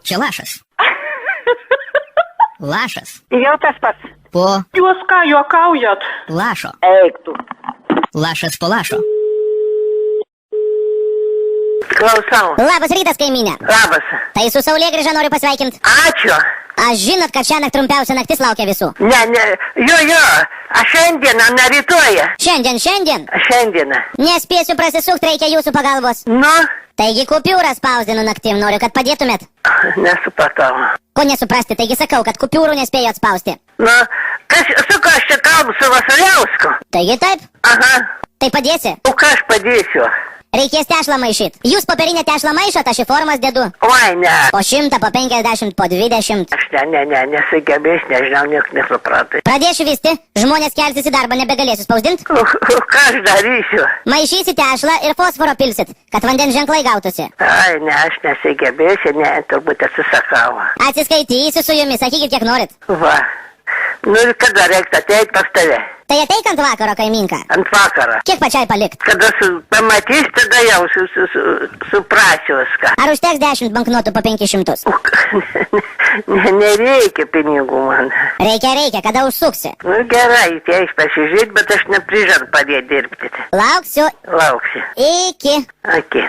Čia lašas. Lašas. Jau tas pats. Po Jūs ką juokaujat? lašo. Eik tu. Lašas po lašo. Klausau. Labas rytas, kaimynė. Labas. Tai su Saulėgrįža noriu pasveikinti. Ačiū. Aš žinot, kad šiandien trumpiausia naktis laukia visų. Ne. Jo. Aš šiandieną, ne rytoj. Šiandien. Šiandieną. Nespėsiu prasisukti, reikia jūsų pagalbos. Nu, Taigi kupiūrą spausdinu naktim, noriu, kad padėtumėt. nesupratau. Ko nesuprasti, taigi sakau, kad kupiūrų nespėjau atspausti. Nu, su ką aš čia kalbu su Vasiliausku? Taigi taip, Aha. tai padėsi. O ką aš padėsiu? Reikės tešlą maišyt. Jūs popierinę tešlą maišot, aš į formas dedu. Oi, ne. Po 100, po 50, po 20. Aš nesugebės, nežinau, nieko nesupratai. Pradėsiu vysti, žmonės kelsis į darbą, nebegalėsiu spausdint. Ką aš darysiu? Maišysit tešlą ir fosforo pilsit, kad vandens ženklai gautųsi. Ai, ne, aš nesugebėsiu, turbūt atsisakau. Atsiskaitysiu su jumis, sakykit, kiek norit. Va. Nu ir kada reiktų ateiti pas tave? Tai ateik ant vakaro, kaiminka. Ant vakaro. Kiek pačiai palikt? Kada pamatys, tada jau suprasiu viską. Ar užteks 10 banknotų po 500? Nereikia pinigų man. Reikia, kada užsuksi. Nu gerai, teis pasižiūrėti, bet aš neprižadu padėti dirbti. Lauksiu. Lauksiu. Iki. Aki.